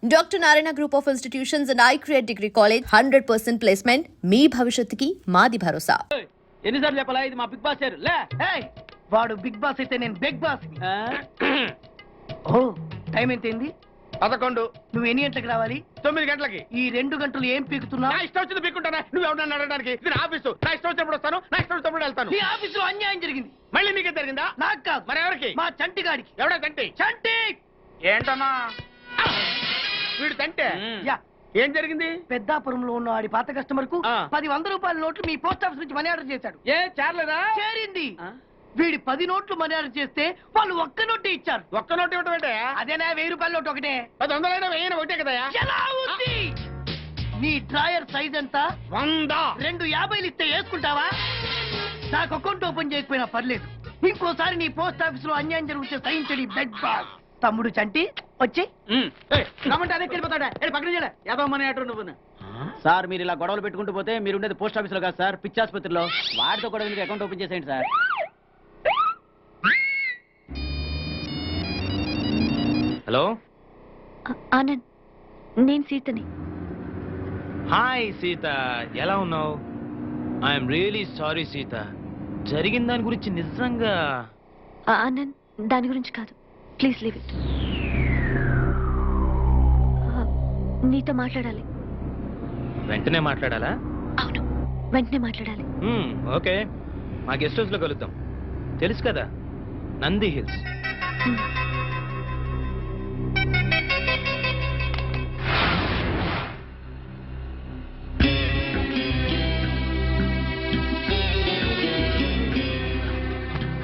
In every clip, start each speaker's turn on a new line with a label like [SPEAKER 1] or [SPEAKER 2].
[SPEAKER 1] Dr. Narayana Group of Institutions and iCreate Degree College 100% placement. మీ భవిష్యత్తుకి మాది భరోసా.
[SPEAKER 2] ఎన్నిసార్లు చెప్పాలా ఇది మా బిగ్ బాస్ లే.
[SPEAKER 3] వాడు బిగ్ బాస్ అయితే నేను బిగ్ బాస్. ఓ టైం ఎంతైంది?
[SPEAKER 2] 11.
[SPEAKER 3] నువ్వు ఎన్ని గంటలకు రావాలి?
[SPEAKER 2] 9 గంటలకి.
[SPEAKER 3] ఈ 2 గంటలు ఏం పీకుతున్నావు?
[SPEAKER 2] నా ఇష్టం వచ్చింది పీక్కుంటానా? నువ్వు ఎవరన్నా అడగడానికి? ఇది నా ఆఫీసు. నా ఇష్టం వచ్చినప్పుడు వస్తాను, నా ఇష్టం వచ్చినప్పుడు వెళ్తాను.
[SPEAKER 3] ఈ ఆఫీసులో అన్యాయం జరిగింది.
[SPEAKER 2] మళ్ళీ నీకే జరిగిందా?
[SPEAKER 3] నాకు కాదు.
[SPEAKER 2] మరి ఎవరికి?
[SPEAKER 3] మా చంటి గాడికి.
[SPEAKER 2] ఎవడా తంటి?
[SPEAKER 3] చంటి
[SPEAKER 2] ఏంటన్నా వీడు తంటే?
[SPEAKER 3] యా,
[SPEAKER 2] ఏం జరిగింది?
[SPEAKER 3] పెద్దాపురంలో ఉన్న వాడి పాత కస్టమర్ కు
[SPEAKER 2] ఆ.
[SPEAKER 3] 10 100 రూపాయల నోట్లు మీ పోస్ట్ ఆఫీస్ నుంచి మనీ ఆర్డర్ చేశాడు.
[SPEAKER 2] ఏ చేరలేదా?
[SPEAKER 3] చేరింది. వీడి 10 నోట్లు మనీ ఆర్డర్ చేస్తే వాళ్ళు ఒక్క నోటు ఇచ్చారు.
[SPEAKER 2] ఒక్క నోటు ఇవ్వటం ఏంటే?
[SPEAKER 3] అదేనా 1000 రూపాయల నోటు ఒకటే.
[SPEAKER 2] 100 1000 ఒకటే కదా?
[SPEAKER 3] ఎలా ఉంది? నీ డ్రాయర్ సైజ్ ఎంత?
[SPEAKER 2] 100.
[SPEAKER 3] 2 50లు ఇస్తే వేసుకుంటావా? నాకు అకౌంట్ ఓపెన్ చేయకపోయినా పర్లేదు. ఇంకోసారి నీ పోస్ట్ ఆఫీస్ లో అన్యాయం జరిగితే సహించడి బెడ్ బాస్. తమ్ముడు చంటి వచ్చి
[SPEAKER 2] రమ్మంటే అదే వెళ్ళిపోతాడా? పక్కన చేయలే యాదవ మనీ ఆటో నువ్వు.
[SPEAKER 4] సార్ మీరు ఇలా గొడవలు పెట్టుకుంటూ పోతే మీరు ఉండేది పోస్ట్ ఆఫీస్ లో కాదు సార్, పిచ్చి ఆసుపత్రిలో. వాటితో కూడా మీకు అకౌంట్ ఓపెన్ చేసేయండి సార్.
[SPEAKER 5] హలో
[SPEAKER 6] ఆనంద్, నేను సీతని.
[SPEAKER 5] హాయ్ సీత, ఎలా ఉన్నావు? ఐఎమ్ రియలీ సారీ సీత, జరిగిన దాని గురించి నిజంగా.
[SPEAKER 6] ఆనంద్, దాని గురించి కాదు, ప్లీజ్ లీవ్ ఇట్. నీతో మాట్లాడాలి.
[SPEAKER 5] వెంటనే మాట్లాడాలా?
[SPEAKER 6] అవును, వెంటనే మాట్లాడాలి.
[SPEAKER 5] ఓకే, మా గెస్ట్ హౌస్ లో కలుద్దాం. తెలుసు కదా, నంది హిల్స్.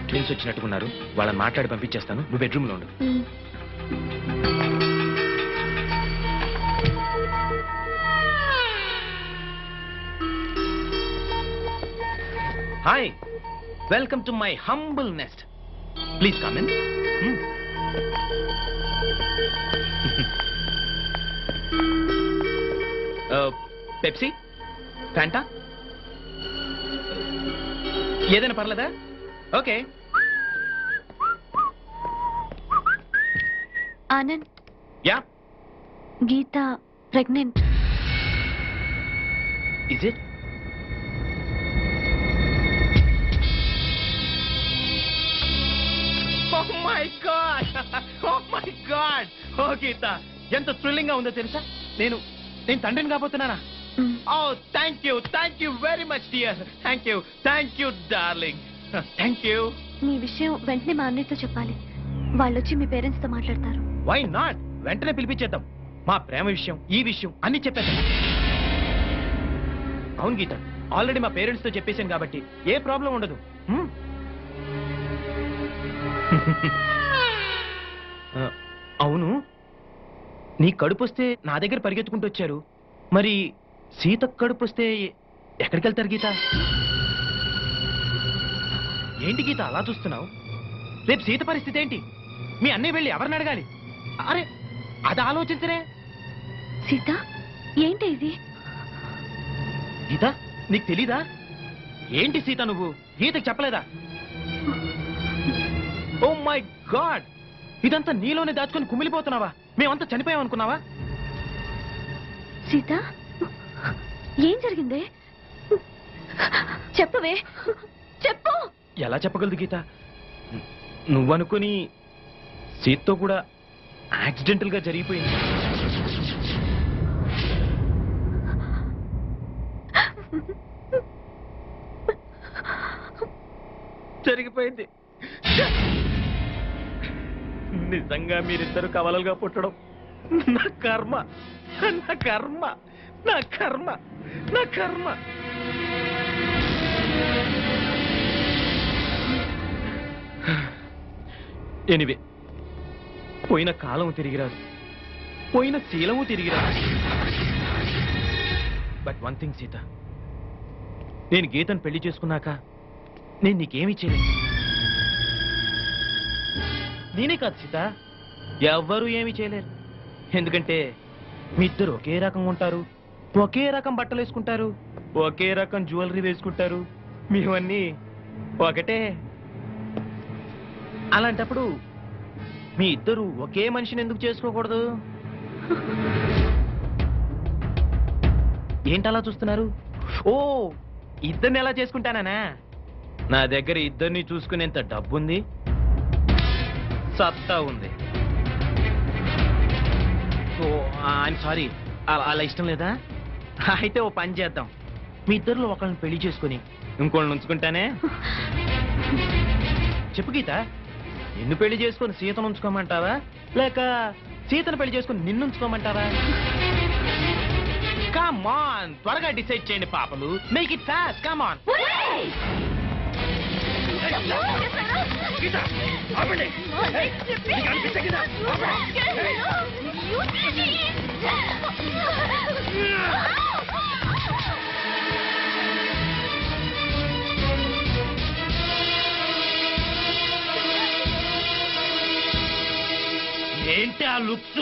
[SPEAKER 5] ట్విన్స్ వచ్చినట్టుకున్నారు, వాళ్ళని మాట్లాడి పంపించేస్తాను. నువ్వు బెడ్రూమ్ లో ఉండు. Hi, welcome to my humble nest. Please come in. Pepsi, Fanta, ఏదైనా పర్లేదా? Okay.
[SPEAKER 6] Anand,
[SPEAKER 5] yeah,
[SPEAKER 6] Geeta pregnant.
[SPEAKER 5] Is it? Oh my God! Oh my God! Oh Geeta, ఎంత థ్రిల్లింగ్ గా ఉందో తెలుసా? నేను తండ్రిని కాబోతున్నానా? Oh thank you very much dear. Thank you darling. Thank you.
[SPEAKER 6] నీ విషయం వెంటనే మా అన్నయ్యతో చెప్పాలి. వాళ్ళు వచ్చి మీ పేరెంట్స్ తో మాట్లాడతారు.
[SPEAKER 5] Why not? వెంటనే పిలిపించేద్దాం. మా ప్రేమ విషయం, ఈ విషయం అన్ని చెప్పేద్దాం. అవును గీత, ఆల్రెడీ మా పేరెంట్స్ తో చెప్పేశాను కాబట్టి ఏ ప్రాబ్లం ఉండదు. అవును, నీ కడుపు వస్తే నా దగ్గర పరిగెత్తుకుంటూ వచ్చారు. మరి సీత కడుపు వస్తే ఎక్కడికి వెళ్తారు గీత? ఏంటి గీత అలా చూస్తున్నావు? రేపు సీత పరిస్థితి ఏంటి? మీ అన్నయ్య వెళ్ళి ఎవరిని అడగాలి? అరే, అది ఆలోచించరే.
[SPEAKER 6] సీత, ఏంటి ఇది?
[SPEAKER 5] గీత, నీకు తెలీదా? ఏంటి సీత, నువ్వు గీతకు చెప్పలేదా? ఓ మై గాడ్, ఇదంతా నీలోనే దాచుకొని కుమిలిపోతున్నావా? మేమంతా చనిపోయామనుకున్నావా?
[SPEAKER 6] సీత, ఏం జరిగింది? చెప్పవే, చెప్పు.
[SPEAKER 5] ఎలా చెప్పగలదు గీత? నువ్వనుకుని సీతతో కూడా యాక్సిడెంటల్ గా జరిగిపోయింది. జరిగిపోయింది. నిజంగా మీరిద్దరు కవలలుగా పుట్టడం నా కర్మ, నా కర్మ, నా కర్మ, నా కర్మ. ఎనివే, పోయిన కాలం తిరిగిరాదు, పోయిన శీలము తిరిగిరాదు. బట్ వన్ థింగ్ సీత, నేను గీతను పెళ్లి చేసుకున్నాక నేను నీకేమీ చేయలేదు. నేనే కాదు సీత, ఎవ్వరూ ఏమీ చేయలేరు. ఎందుకంటే మీ ఇద్దరు ఒకే రకం ఉంటారు, ఒకే రకం బట్టలు వేసుకుంటారు, ఒకే రకం జ్యువెలరీ వేసుకుంటారు. మీవన్నీ ఒకటే. అలాంటప్పుడు మీ ఇద్దరు ఒకే మనిషిని ఎందుకు చేసుకోకూడదు? ఏంటలా చూస్తున్నారు? ఓ, ఇద్దరిని ఎలా చేసుకుంటానా? నా దగ్గర ఇద్దరిని చూసుకునేంత డబ్బుంది, సత్తా ఉంది. ఓ, ఐఎమ్ సారీ, అలా ఇష్టం లేదా? అయితే ఓ పని చేద్దాం, మీ ఇద్దరిలో ఒకళ్ళని పెళ్లి చేసుకుని ఇంకోళ్ళని ఉంచుకుంటానే. చెప్పు గీత, నిన్ను పెళ్లి చేసుకుని సీతను ఉంచుకోమంటావా, లేక సీతను పెళ్లి చేసుకుని నిన్ను ఉంచుకోమంటావా? కమ్ ఆన్, త్వరగా డిసైడ్ చేయండి పాపలు. Make it fast, come on. ఏంటి ఆ లుక్స్?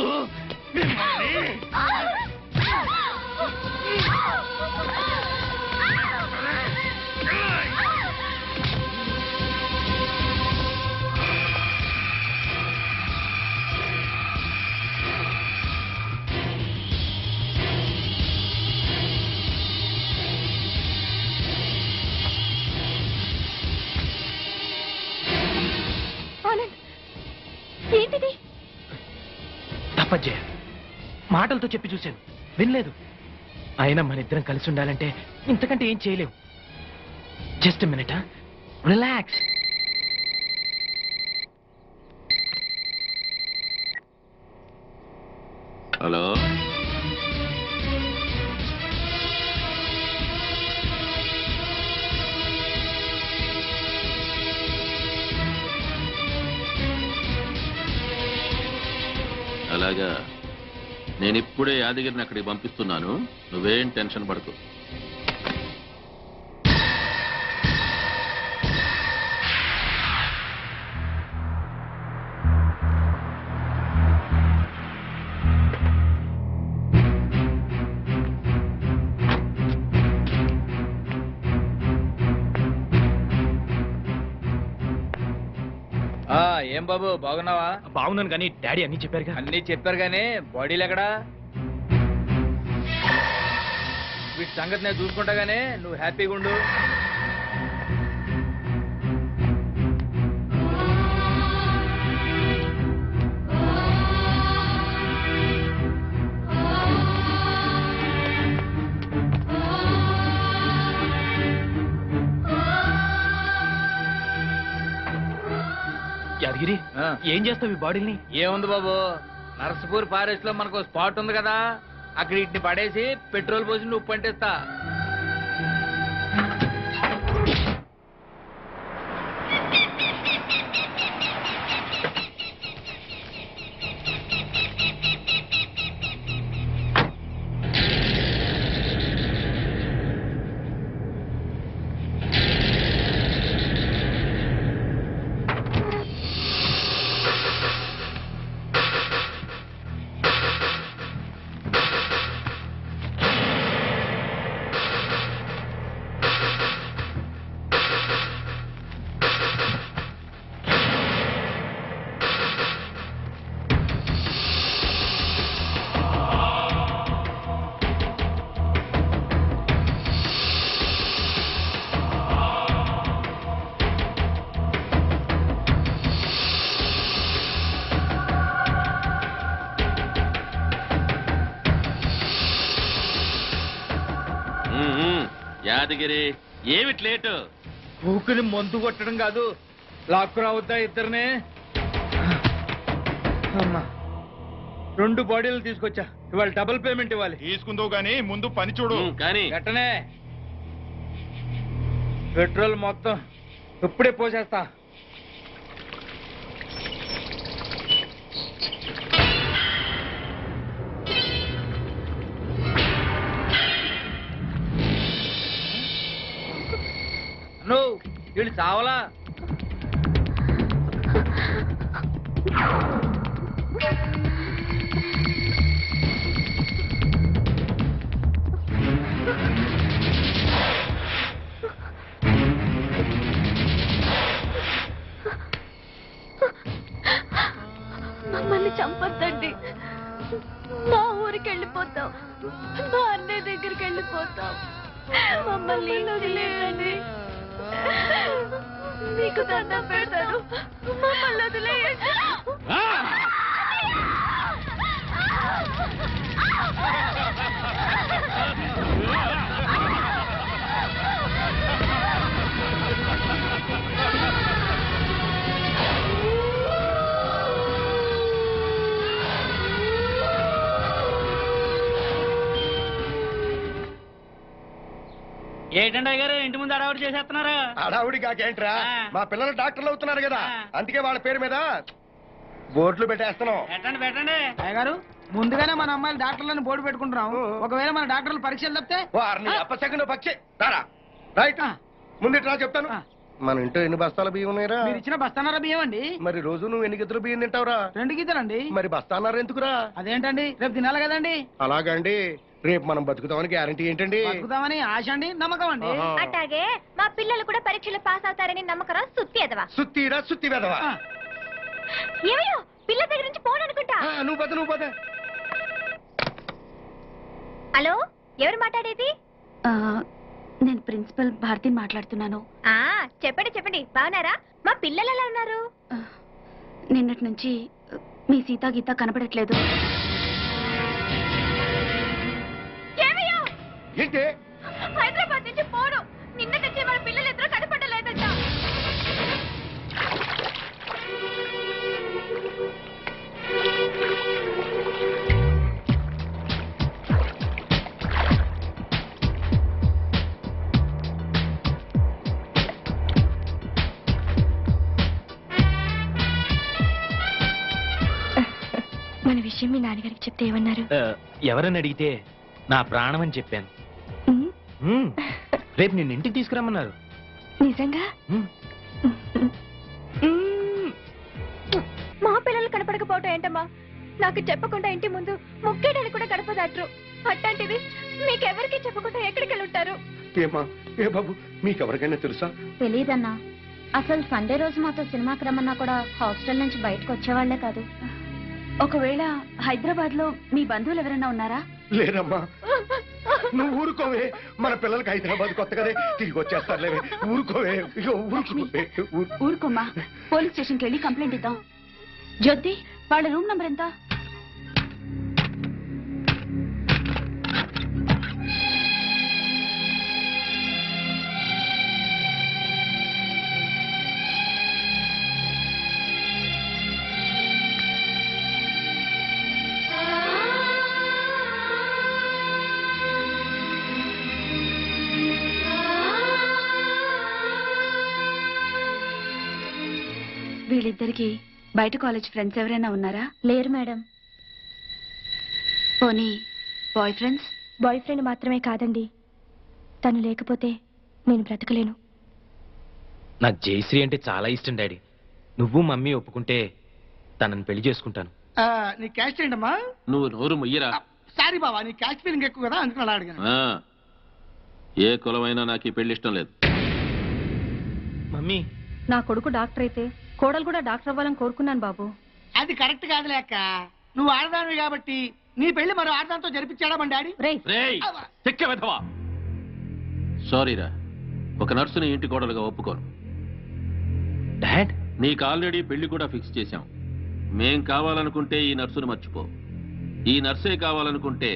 [SPEAKER 6] ఆనంద్, ఏంటిది?
[SPEAKER 5] తప్పజ్జే, మాటలతో చెప్పి చూశాను, వినలేదు. అయినా మన ఇద్దరం కలిసి ఉండాలంటే ఇంతకంటే ఏం చేయలేవు. Just minute, relax.
[SPEAKER 7] హలో, అలాగా, నేను ఇప్పుడే యాదగిరిని అక్కడికి పంపిస్తున్నాను. నువ్వేం టెన్షన్ పడకు.
[SPEAKER 2] ఏం బాబు, బాగున్నావా?
[SPEAKER 5] బాగున్నాను కానీ డాడీ అన్ని చెప్పారుగా.
[SPEAKER 2] అన్నీ చెప్పారు గానీ బాడీలు ఎక్కడా? వీటి సంగతి నేను చూసుకుంటా గానీ నువ్వు హ్యాపీగా ఉండు.
[SPEAKER 5] యాదగిరి, ఏం చేస్తావు ఈ బాడీని?
[SPEAKER 2] ఏముంది బాబు, నర్సపూర్ ఫారెస్ట్ లో మనకు స్పాట్ ఉంది కదా, అక్కడ వీటిని పడేసి పెట్రోల్ పోసి నువ్వు పంటిస్తా.
[SPEAKER 7] యాదగిరి, ఏమిటి లేటు?
[SPEAKER 2] ఊకుని మందు కొట్టడం కాదు, లాక్కు రావద్దా ఇద్దరినే? అమ్మా, 2 బాడీలు తీసుకొచ్చా, ఇవాళ డబుల్ పేమెంట్ ఇవ్వాలి.
[SPEAKER 8] తీసుకుందో గానీ ముందు పని చూడు.
[SPEAKER 7] కానీ
[SPEAKER 2] గట్టనే పెట్రోల్ మొత్తం ఇప్పుడే పోసేస్తా. నువ్వు వీళ్ళు చావలా?
[SPEAKER 6] మమ్మల్ని చంపొద్దండి, మా వెళ్ళిపోతాం, మా అన్నయ్య దగ్గరికి వెళ్ళిపోతాం. మమ్మల్ని వదిలేయండి, మీకు దండం పెడతాను, మమ్మల్ని వదిలేయండి.
[SPEAKER 4] ఏంటండి అయ్యారు ఇంటి ముందు అడవాడు చేసేస్తున్నారు?
[SPEAKER 9] అడావుడి కాకేంట్రా,
[SPEAKER 4] ఆ.
[SPEAKER 9] మా పిల్లలు డాక్టర్లు అవుతున్నారు కదా,
[SPEAKER 4] ఆ.
[SPEAKER 9] అందుకే వాళ్ళ పేరు మీద బోర్డులు పెట్టేస్తున్నాం.
[SPEAKER 4] పెట్టండి పెట్టండి.
[SPEAKER 3] అయ్యగారు ముందుగానే మన అమ్మాయిలు డాక్టర్లను బోర్డు పెట్టుకుంటున్నాం. ఒకవేళ మన డాక్టర్లు పరీక్షలు తప్పితే
[SPEAKER 9] వారిని అప్పసెకండ్ పక్షి రారా రైట్
[SPEAKER 3] ఆ.
[SPEAKER 9] ముందు చెప్తాను.
[SPEAKER 3] ఆ.
[SPEAKER 9] మన ఇంట్లో ఎన్ని బస్తాల బియ్యం ఉన్నాయిరా?
[SPEAKER 3] మీరు ఇచ్చిన బస్తానారా బియ్యం అండి?
[SPEAKER 9] మరి రోజు నువ్వు ఎన్ని గిద్దరు బియ్యం తింటావురా?
[SPEAKER 3] 2 గీతలండి.
[SPEAKER 9] మరి బస్తాన్నారు ఎందుకురా?
[SPEAKER 3] అదేంటండి, రేపు తినాలి కదండి.
[SPEAKER 9] అలాగండి, రేపు మనం బతుకుతామని గ్యారంటీ ఏంటండి?
[SPEAKER 3] బతుకుతామని ఆశ అండి, నమ్మకం అండి.
[SPEAKER 9] ఆహా.
[SPEAKER 6] అట్లాగే మా పిల్లలు కూడా పరీక్షలు పాస్ అవుతారని నమ్మకరా సుత్తి ఎదవా?
[SPEAKER 9] సుత్తిరా సుత్తి వెదవా.
[SPEAKER 3] ఆ.
[SPEAKER 6] ఏమయ్యో, పిల్ల దగ్గర నుంచి ఫోన్ అనుకుంటా.
[SPEAKER 9] నువ్వు పద.
[SPEAKER 6] హలో, ఎవరు మాట్లాడేది?
[SPEAKER 10] నేను ప్రిన్సిపల్ భారతిని మాట్లాడుతున్నాను.
[SPEAKER 6] చెప్పండి, బాగున్నారా? మా పిల్లలు ఎలా ఉన్నారు?
[SPEAKER 10] నిన్నటి నుంచి మీ సీతా గీత కనపడట్లేదు.
[SPEAKER 6] ఏమయ్యో,
[SPEAKER 9] ఏంటి?
[SPEAKER 6] హైదరాబాద్ నుంచి ఫోను. నిన్న నుంచి మన పిల్లలు ఇద్దరు కనపడలేదంట. మన విషయం మీ నాన్నగారికి చెప్తే ఏమన్నారు?
[SPEAKER 5] ఎవరని అడిగితే నా ప్రాణం అని చెప్పాను. రేపు నిన్ను ఇంటికి తీసుకురమ్మన్నారు.
[SPEAKER 6] నిజంగా? మా పిల్లలు కనపడకపోవటం ఏంటమ్మా? నాకు చెప్పకుండా ఇంటి ముందు ముగ్గేయడానికి కూడా గడపదట్రు. అట్లాంటిది మీకెవరికి చెప్పకుండా ఎక్కడికి వెళ్ళుంటారు?
[SPEAKER 9] ఏమా ఏ బాబు, మీకెవరికైనా తెలుసా?
[SPEAKER 10] తెలియదన్నా, అసలు సండే రోజు మాతో సినిమాకి రమ్మన్నా కూడా హాస్టల్ నుంచి బయటకు వచ్చేవాళ్లే కాదు. ఒకవేళ హైదరాబాద్ లో మీ బంధువులు ఎవరైనా ఉన్నారా?
[SPEAKER 9] లేదమ్మా, నువ్వు ఊరుకోవే. మన పిల్లలకి హైదరాబాద్ కొత్త కదే, తిరిగి వచ్చేస్తారులేవే. ఊరుకోవే, ఇగో ఊరుకోవే.
[SPEAKER 10] ఊరుకోమ్మా, పోలీస్ స్టేషన్కి వెళ్ళి కంప్లైంట్ ఇద్దాం. జ్యోతి, వాళ్ళ రూమ్ నంబర్ ఎంత? వీళ్ళిద్దరికి బయట కాలేజ్ ఫ్రెండ్స్ ఎవరైనా ఉన్నారా?
[SPEAKER 6] లేరు మేడం.
[SPEAKER 10] పోనీ బాయ్ ఫ్రెండ్స్?
[SPEAKER 6] బాయ్ ఫ్రెండ్ మాత్రమే కాదండి, తను లేకపోతే నేను బ్రతకలేను.
[SPEAKER 5] నాకు జయశ్రీ అంటే చాలా ఇష్టం డాడీ. నువ్వు మమ్మీ ఒప్పుకుంటే తనని పెళ్లి చేసుకుంటాను.
[SPEAKER 3] నీ క్యాస్ట్ ఏంటమ్మా?
[SPEAKER 7] నువ్వు నోరు ముయ్యరా.
[SPEAKER 3] సారీ బాబా, నీ క్యాస్ట్ ఫీలింగ్ ఎక్కువ కదా, అందుకని అలా అడిగాను.
[SPEAKER 7] ఆ, ఏ కులమైనా నాకు ఈ పెళ్లి ఇష్టం లేదు.
[SPEAKER 5] మమ్మీ,
[SPEAKER 6] నా కొడుకు డాక్టర్ అయితే కోడలు కూడా డాక్టర్ అవ్వాలని కోరుకున్నాను బాబు.
[SPEAKER 3] అది కరెక్ట్ కాదు లేక, నువ్వు ఆడదానివి కాబట్టి నీ పెళ్లి మరో ఆడదాంతో జరిపించాడా మన డాడీ?
[SPEAKER 7] రేయ్, చెక్క వెధవా. సారీరా, ఒక నర్సుని ఇంటి కోడలుగా ఒప్పుకోను.
[SPEAKER 5] డాడ్,
[SPEAKER 7] నీకు ఆల్రెడీ పెళ్లి కూడా ఫిక్స్ చేశాం. మేం కావాలనుకుంటే ఈ నర్సుని మర్చిపో, ఈ నర్సే కావాలనుకుంటే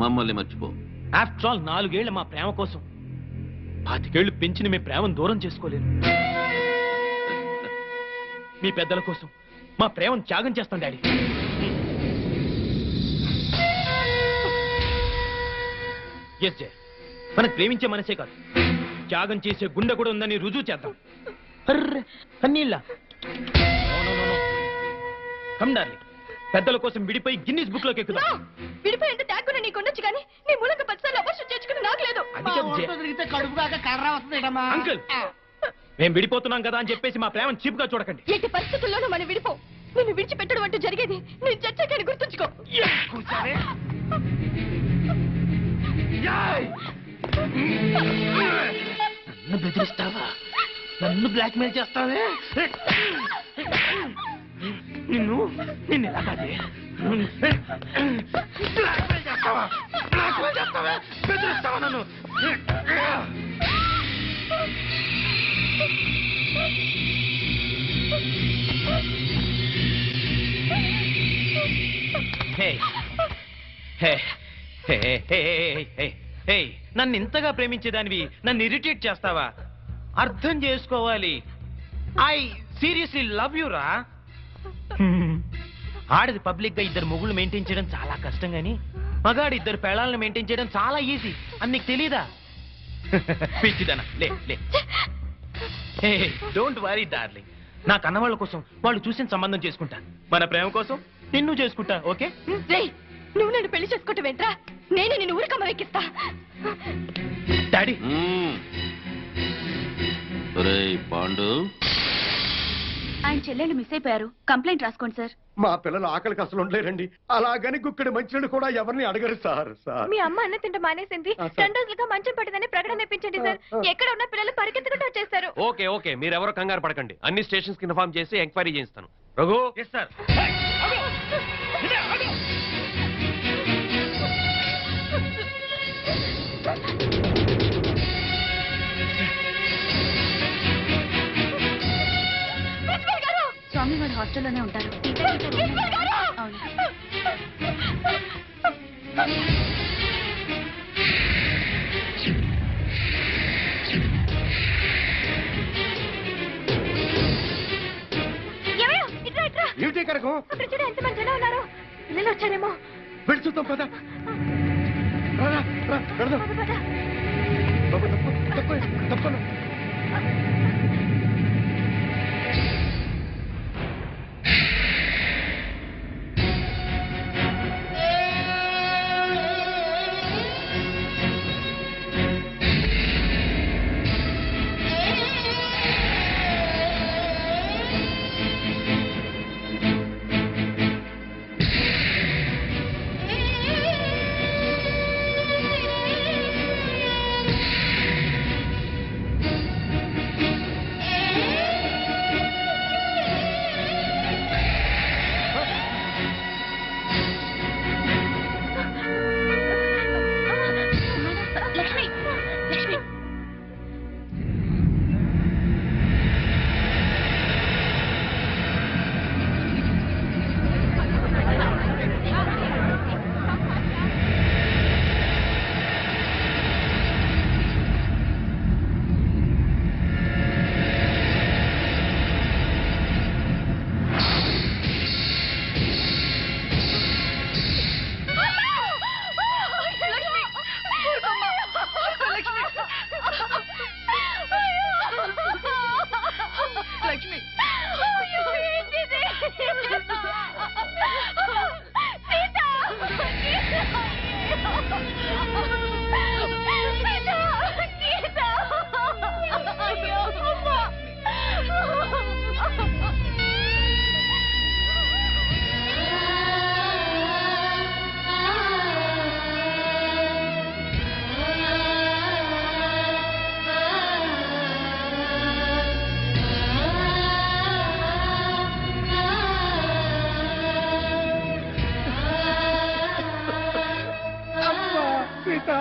[SPEAKER 7] మమ్మల్ని మర్చిపో.
[SPEAKER 5] ఆఫ్టర్ ఆల్ 4 ఏళ్ల మా ప్రేమ కోసం 25 ఏళ్లు పెంచిన మీ ప్రేమను దూరం చేసుకోలేను. మీ పెద్దల కోసం మా ప్రేమను త్యాగం చేస్తాం డాడీ. ఎస్ జయ, మనకు ప్రేమించే మనసే కాదు, త్యాగం చేసే గుండె కూడా ఉందని రుజువు చేద్దాం. అర్రే, కన్నీళ్ళ. కమ్ డార్లింగ్, పెద్దల కోసం విడిపోయి గిన్నీస్ బుక్ లోకి ఎక్కుదాం.
[SPEAKER 6] విడిపోయి ఎంత ట్యాగ్ కూడా నీకు ఉండొచ్చు కానీ నీ మూలంగా 10 సార్లు అబర్షన్ చేసుకుని నాకు లేదు.
[SPEAKER 5] అది కాదు జయ.
[SPEAKER 3] తిరిగితే కడుపు కాక కర్ర వస్తుందేటమ్మా.
[SPEAKER 5] అంకుల్, మేము విడిపోతున్నాం కదా అని చెప్పేసి మా ప్రేమను చీప్ గా చూడకండి.
[SPEAKER 6] ఎట్టి పరిస్థితుల్లోనూ మనం విడిపో. నిన్ను విడిచిపెట్టడం అంటూ జరిగేది నేను చచ్చాకని గుర్తుంచుకో.
[SPEAKER 5] కూర్చోవే. నన్ను బెదిరిస్తావా? నన్ను బ్లాక్మెయిల్ చేస్తావే? నిన్ను ఎలా కాదే, బ్లాక్మెయిల్ చేస్తావా? బ్లాక్మెయిల్ చేస్తావా? బెదిరిస్తావా నన్ను? హే హే హే హే హే హే నన్ను ఇంతగా ప్రేమించేదానివి నన్ను ఇరిటేట్ చేస్తావా? అర్థం చేసుకోవాలి. ఐ సీరియస్లీ లవ్ యు రా. ఆడది పబ్లిక్ గా ఇద్దరు మొగుళ్ళు మెయింటైన్ చేయడం చాలా కష్టం గాని మగాడు ఇద్దరు పెళ్ళాలను మెయింటైన్ చేయడం చాలా ఈజీ అని నీకు తెలీదా? పిచ్చిదనా లే లే. హే డోంట్ వరీ డార్లింగ్, నా కన్నవాళ్ళ కోసం వాళ్ళు చూసిన సంబంధం చేసుకుంటా. మన ప్రేమ కోసం నిన్ను చేసుకుంటా. ఓకే?
[SPEAKER 6] రేయ్, నువ్వు నన్ను పెళ్లి చేసుకుంటూ వెంట్రా, నేనే నిన్ను ఊరికమ్మ ఎక్కిస్తా.
[SPEAKER 5] డాడీ
[SPEAKER 7] ఒరేయ్ పాండు,
[SPEAKER 10] ఆయన చెల్లెళ్ళు మిస్ అయిపోయారు. కంప్లైంట్ రాసుకోండి సార్.
[SPEAKER 9] మా పిల్లలు ఆకలికి అసలు ఉండలేరండి. అలాగని గుక్కడి మంచినీళ్ళు కూడా ఎవరిని అడగరు సార్.
[SPEAKER 6] మీ అమ్మ అన్న తింట మానేసింది. 2 రోజులుగా మంచం పట్టిందని ప్రకటన ఇప్పించండి సార్. ఎక్కడ ఉన్న పిల్లలు పరిగెత్తుకుంటూ వచ్చేస్తారు.
[SPEAKER 11] ఓకే ఓకే, మీరెవరో కంగారు పడకండి. అన్ని స్టేషన్స్ కి ఇన్ఫార్మ్ చేసి ఎంక్వైరీ చేయిస్తాను. Raghu,
[SPEAKER 5] yes sir.
[SPEAKER 10] స్వామి వారి హాస్టల్లోనే ఉంటారు. అవును.
[SPEAKER 6] ఏమయ్యో, ఇట్రా ఇట్రా.
[SPEAKER 9] ఏమిటి కనకం?
[SPEAKER 6] అక్కడ చూడు ఎంతమంది జనం ఉన్నారు. పిల్లలు వచ్చారేమో.
[SPEAKER 9] వెళ్ళి చూద్దాం పద. వెళదాం.
[SPEAKER 6] పద, పద.
[SPEAKER 9] బాబు, తప్పను.
[SPEAKER 10] లక్ష్మి, లక్ష్మి.
[SPEAKER 6] లక్ష్మి, అయ్యో, ఏంటిది? సీత! సీత! అయ్యో, అమ్మా!
[SPEAKER 9] గీత,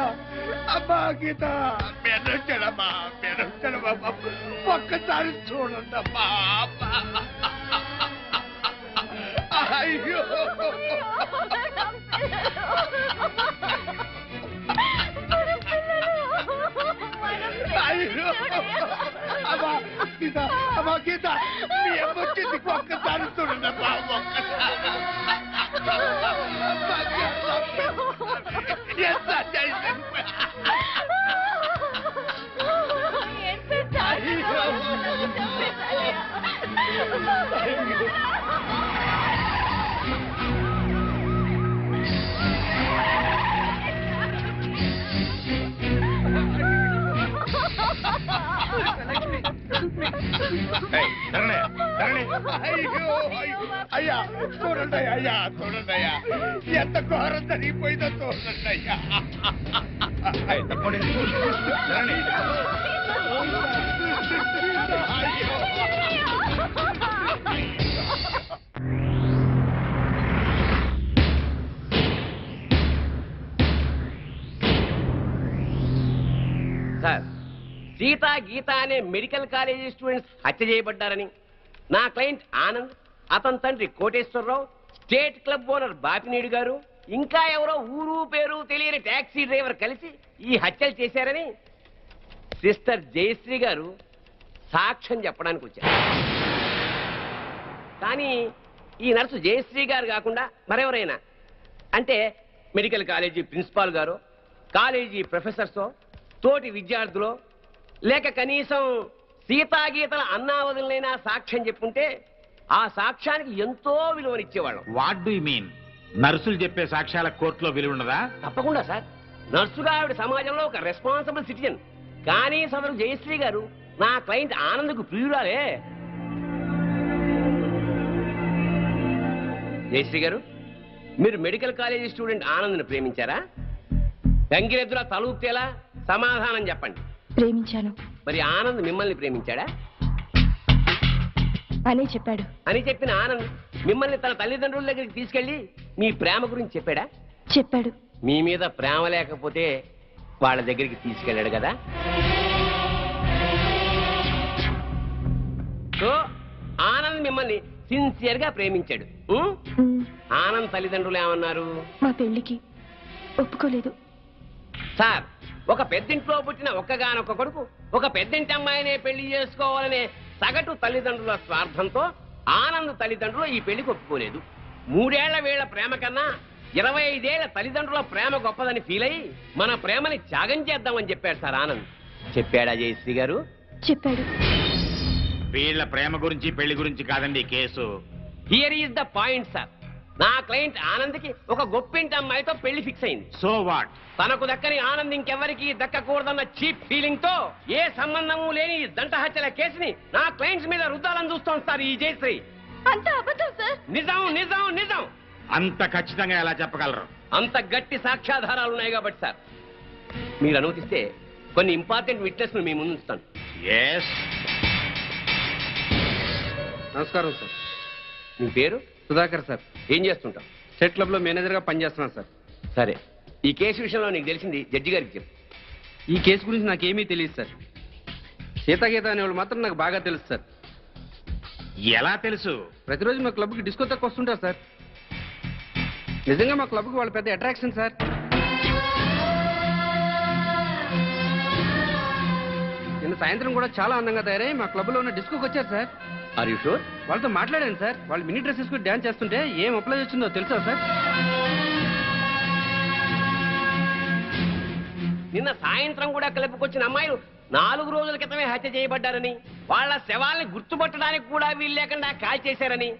[SPEAKER 9] అమ్మా గీత, మెరొచ్చడమ్మా. ఒక్కసారి చూడండమ్మా. అయ్యో, అయ్యో, అమ్మా గీత, అమ్మా గీత, మీ అమ్మ వచ్చింది. ఒక్కసారి చూడండమ్మా. అయ్యా చూడండి, అయ్యా చూడండి, అయ్యా ఎంత ఘోరం జరిగిపోయిందో చూడండి అయ్యా. తప్పండి.
[SPEAKER 12] సార్, సీతా గీత అనే మెడికల్ కాలేజీ స్టూడెంట్స్ హత్య చేయబడ్డారని నా క్లయింట్ ఆనంద్, అతని తండ్రి Koteswararao, state club owner Bapineedu గారు, ఇంకా ఎవరో ఊరు పేరు తెలియని టాక్సీ డ్రైవర్ కలిసి ఈ హత్యలు చేశారని సిస్టర్ జయశ్రీ గారు సాక్ష్యం చెప్పడానికి వచ్చారు. కానీ ఈ నర్సు జయశ్రీ గారు కాకుండా మరెవరైనా, అంటే మెడికల్ కాలేజీ ప్రిన్సిపాల్ గారు, కాలేజీ ప్రొఫెసర్సో, తోటి విద్యార్థులో, లేక కనీసం సీతాగీతల అన్నావదులైనా సాక్ష్యం చెప్పుంటే ఆ సాక్ష్యానికి ఎంతో విలువనిచ్చేవాళ్ళం.
[SPEAKER 13] What do you mean? నర్సులు చెప్పే సాక్ష్యాల కోర్టులో విలువ ఉండదా?
[SPEAKER 12] తప్పకుండా సార్. నర్సుగా ఆవిడ సమాజంలో ఒక రెస్పాన్సిబుల్ సిటిజన్. కానీ సదరు జయశ్రీ గారు నా క్లయింట్ ఆనంద్కు ప్రియురాలే. జయశ్రీ గారు, మీరు మెడికల్ కాలేజీ స్టూడెంట్ ఆనంద్ని ప్రేమించారా? గంగిరెద్దులా తలూపుతేలా సమాధానం చెప్పండి.
[SPEAKER 6] ప్రేమించాను.
[SPEAKER 12] మరి ఆనంద్ మిమ్మల్ని ప్రేమించాడా?
[SPEAKER 6] అనే చెప్పాడు.
[SPEAKER 12] అని చెప్పిన ఆనంద్ మిమ్మల్ని తన తల్లిదండ్రుల దగ్గరికి తీసుకెళ్లి మీ ప్రేమ గురించి చెప్పాడా?
[SPEAKER 6] చెప్పాడు.
[SPEAKER 12] మీ మీద ప్రేమ లేకపోతే వాళ్ళ దగ్గరికి తీసుకెళ్ళాడు కదా. సో ఆనంద్ మిమ్మల్ని సిన్సియర్ గా ప్రేమించాడు. ఆనంద్ తల్లిదండ్రులు ఏమన్నారు?
[SPEAKER 6] మా పెళ్లికి ఒప్పుకోలేదు.
[SPEAKER 12] సార్, ఒక పెద్దింట్లో పుట్టిన ఒక్కగానొక్క కొడుకు ఒక పెద్దింటి అమ్మాయినే పెళ్లి చేసుకోవాలనే సగటు తల్లిదండ్రుల స్వార్థంతో ఆనంద్ తల్లిదండ్రులు ఈ పెళ్లికి ఒప్పుకోలేదు. 3 ఏళ్ల వీళ్ల ప్రేమ కన్నా 25 ఏళ్ల తల్లిదండ్రుల ప్రేమ గొప్పదని ఫీల్ అయ్యి మన ప్రేమని త్యాగం చేద్దామని చెప్పాడు సార్ ఆనంద్. చెప్పాడా జయశ్రీ గారు?
[SPEAKER 6] చెప్పాడు.
[SPEAKER 13] వీళ్ళ ప్రేమ గురించి పెళ్లి గురించి కాదండి case.
[SPEAKER 12] Here is the point sir. నా క్లయింట్ ఆనంద్కి ఒక గొప్పింటి అమ్మాయితో పెళ్లి ఫిక్స్ అయింది.
[SPEAKER 13] So what?
[SPEAKER 12] తనకు దక్కని ఆనంద్ ఇంకెవరికి దక్కకూడదన్న చీప్ ఫీలింగ్ తో ఏ సంబంధము లేని ఈ దంట హత్యల కేసుని నా క్లయింట్స్ మీద రుద్దాలని చూస్తోంది సార్ ఈ జయశ్రీ.
[SPEAKER 6] అంత అబద్ధం సార్.
[SPEAKER 12] నిజం నిజం నిజం.
[SPEAKER 13] అంత ఖచ్చితంగా ఎలా చెప్పగలరు?
[SPEAKER 12] అంత గట్టి సాక్ష్యాధారాలు ఉన్నాయి కాబట్టి సార్, మీరు అనుమతిస్తే కొన్ని ఇంపార్టెంట్ విట్నెస్ మీ ముందు ఉంచుతాను.
[SPEAKER 14] నమస్కారం సార్.
[SPEAKER 12] మీ పేరు?
[SPEAKER 14] సుధాకర్ సార్.
[SPEAKER 12] ఏం చేస్తుంటాం?
[SPEAKER 14] స్టేట్ క్లబ్ లో మేనేజర్ గా పనిచేస్తున్నాను సార్.
[SPEAKER 12] సరే, ఈ కేసు విషయంలో నీకు తెలిసింది జడ్జి గారికి చెప్పు.
[SPEAKER 14] ఈ కేసు గురించి నాకేమీ తెలియదు సార్. సీతాగీత అనేవాళ్ళు మాత్రం నాకు బాగా తెలుసు సార్.
[SPEAKER 13] ఎలా తెలుసు?
[SPEAKER 14] ప్రతిరోజు మా క్లబ్కి డిస్కో తక్కువ వస్తుంటారు సార్. నిజంగా మా క్లబ్కి వాళ్ళు పెద్ద అట్రాక్షన్ సార్. నిన్న సాయంత్రం కూడా చాలా అందంగా తయారై మా క్లబ్ లో ఉన్న డిస్కోకి వచ్చారు సార్.
[SPEAKER 12] Are you sure?
[SPEAKER 14] వాళ్ళతో మాట్లాడాను సార్. వాళ్ళు మినీ డ్రెస్ వేసుకుని డ్యాన్స్ చేస్తుంటే ఏం అప్లై వచ్చిందో తెలుసా సార్?
[SPEAKER 12] నిన్న సాయంత్రం కూడా క్లబ్కి వచ్చిన అమ్మాయిలు 4 రోజుల క్రితమే హత్య చేయబడ్డారని, వాళ్ళ శవాల్ని గుర్తుపట్టడానికి కూడా వీలు లేకుండా కాల్ చేశారని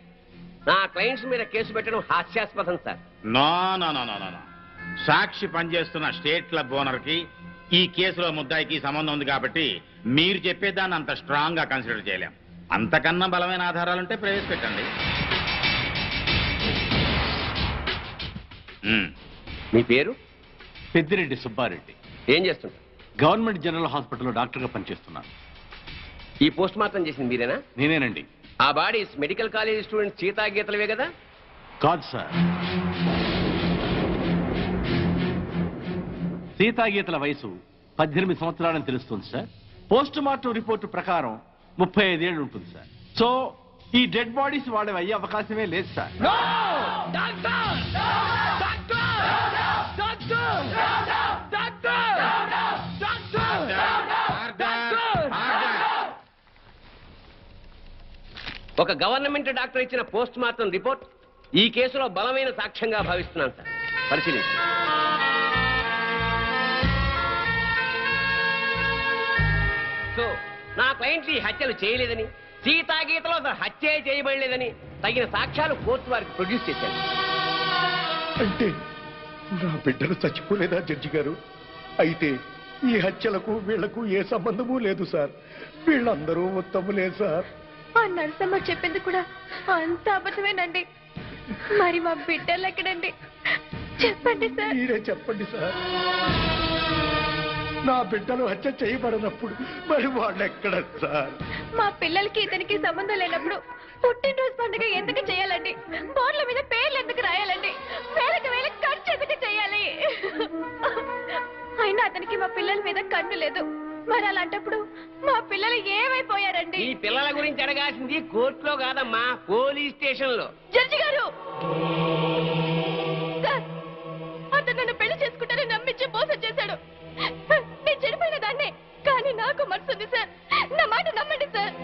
[SPEAKER 12] నా క్లయింట్స్ మీద కేసు పెట్టడం హాస్యాస్పదం sir.
[SPEAKER 13] No no no no no. సాక్షి పనిచేస్తున్న స్టేట్ క్లబ్ ఓనర్ కి ఈ కేసులో ముద్దాయికి సంబంధం ఉంది కాబట్టి మీరు చెప్పేదాన్ని అంత స్ట్రాంగ్ గా కన్సిడర్ చేయలేం. అంతకన్నా బలమైన ఆధారాలుంటే ప్రవేశపెట్టండి.
[SPEAKER 12] మీ పేరు?
[SPEAKER 15] పెద్దిరెడ్డి సుబ్బారెడ్డి.
[SPEAKER 12] ఏం చేస్తుంటారు?
[SPEAKER 15] గవర్నమెంట్ జనరల్ హాస్పిటల్లో డాక్టర్గా పనిచేస్తున్నాను.
[SPEAKER 12] ఈ పోస్ట్ మార్టం చేసింది మీరేనా?
[SPEAKER 15] నేనేనండి.
[SPEAKER 12] ఆ బాడీస్ మెడికల్ కాలేజ్ స్టూడెంట్ సీతాగీతలవే కదా?
[SPEAKER 15] కాదు సార్. సీతాగీతల వయసు 18 సంవత్సరాలని తెలుస్తుంది సార్. పోస్ట్ మార్టం రిపోర్టు ప్రకారం 35 ఏళ్ళు ఉంటుంది సార్. సో ఈ డెడ్ బాడీస్ వాళ్ళవి అయ్యే అవకాశమే లేదు సార్.
[SPEAKER 12] ఒక గవర్నమెంట్ డాక్టర్ ఇచ్చిన పోస్ట్ మార్టం రిపోర్ట్ ఈ కేసులో బలమైన సాక్ష్యంగా భావిస్తున్నాను సార్. పరిశీలించండి. సో నా క్లయింట్ ఈ హత్యలు చేయలేదని, సీతాగీతలో హత్య చేయబడలేదని తగిన సాక్ష్యాలు కోర్టు వారికి ప్రొడ్యూస్ చేశారు.
[SPEAKER 9] అంటే నా బిడ్డలు చచ్చిపోలేదా జడ్జి గారు? అయితే ఈ హత్యలకు వీళ్లకు ఏ సంబంధము లేదు సార్. వీళ్ళందరూ ఉత్తములే సార్.
[SPEAKER 6] ఆ నరసమ్మ చెప్పింది కూడా అంత అబద్ధమేనండి. మరి మా బిడ్డలు ఎక్కడండి? చెప్పండి సార్.
[SPEAKER 9] మీరే చెప్పండి సార్. నా బిడ్డలు హత్య చేయబడినప్పుడు మరి వాళ్ళు ఎక్కడ సార్?
[SPEAKER 6] మా పిల్లలకి ఇతనికి సంబంధం లేనప్పుడు పుట్టినరోజు పండుగ ఎందుకు చేయాలండి? బోర్ల మీద పేర్లు ఎందుకు రాయాలండి? వేలకు వేల ఖర్చు ఎందుకు చేయాలి? అయినా అతనికి మా పిల్లల మీద కన్ను లేదు. మరి అలాంటప్పుడు మా పిల్లలు ఏమైపోయారండి?
[SPEAKER 12] ఈ పిల్లల గురించి అడగాల్సింది కోర్టులో కాదమ్మా, పోలీస్ స్టేషన్ లో.
[SPEAKER 6] జడ్జి గారు, సార్, అతను నన్ను పెళ్లి చేసుకుంటారని నమ్మించి మోసం చేశాడు. నేను చెడిపోయిన దాన్నే, కానీ నాకు మనసుంది సార్. నా మాట నమ్మండి సార్.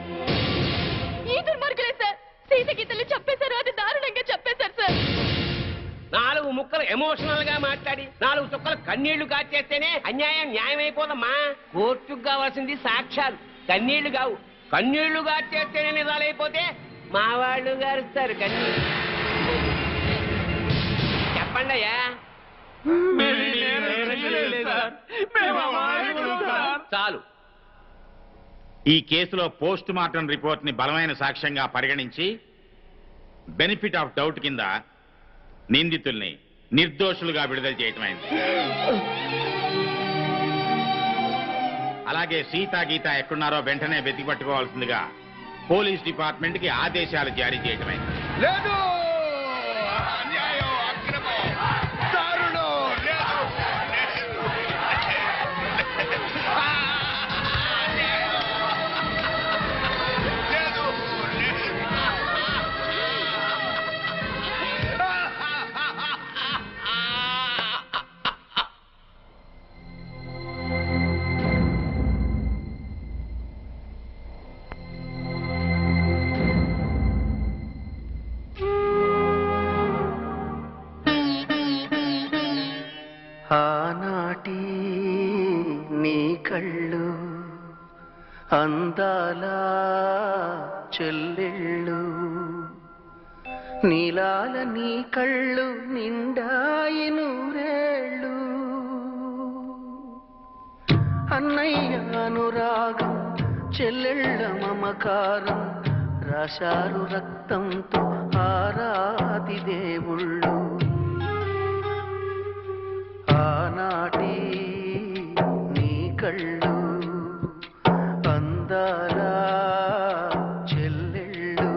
[SPEAKER 6] ఈ దుర్మార్గులే సార్ సీత గీతలు చెప్పేశారు, అది దారుణంగా చెప్పేశారు సార్.
[SPEAKER 12] 4 ముక్కలు ఎమోషనల్ గా మాట్లాడి 4 చుక్కలు కన్నీళ్లు కాచేస్తేనే అన్యాయం న్యాయమైపోదమ్మా. కోర్టుకు కావాల్సింది సాక్ష్యాలు, కన్నీళ్లు కావు. కన్నీళ్లు కాచేస్తేనే నిజాలైపోతే మా వాళ్ళు గారుస్తారు కన్నీళ్ళు. చెప్పండి అయ్యా. చాలు.
[SPEAKER 13] ఈ కేసులో పోస్ట్ మార్టం రిపోర్ట్ ని బలమైన సాక్ష్యంగా పరిగణించి బెనిఫిట్ ఆఫ్ డౌట్ కింద నిందితుల్ని నిర్దోషులుగా విడుదల చేయటమైంది. అలాగే సీతా గీత ఎక్కడున్నారో వెంటనే వెతికి పట్టుకోవాల్సిందిగా పోలీస్ డిపార్ట్మెంట్ కి ఆదేశాలు జారీ చేయటమైంది.
[SPEAKER 9] లేదు, అన్యాయం, అక్రమం, దారుణం, లేదు,
[SPEAKER 3] ఆనాటి నీ కళ్ళు అందాల చెల్లెళ్ళు, నీలాల నీ కళ్ళు నిండాయి నూరేళ్ళు. అన్నయ్య అనురాగం చెల్లెళ్ళ మమకారం రాశారు రక్తంతో ఆరాది దేవుళ్ళు. ఆనాటి నీ కళ్ళు అందాల చెల్లెళ్ళు.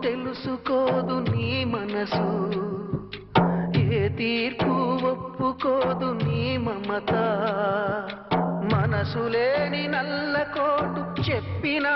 [SPEAKER 3] తెలుసుకోదు నీ మనసు, ఏ తీర్పు ఒప్పుకోదు నీ మమత. మనసు లేని నల్లకోటు చెప్పినా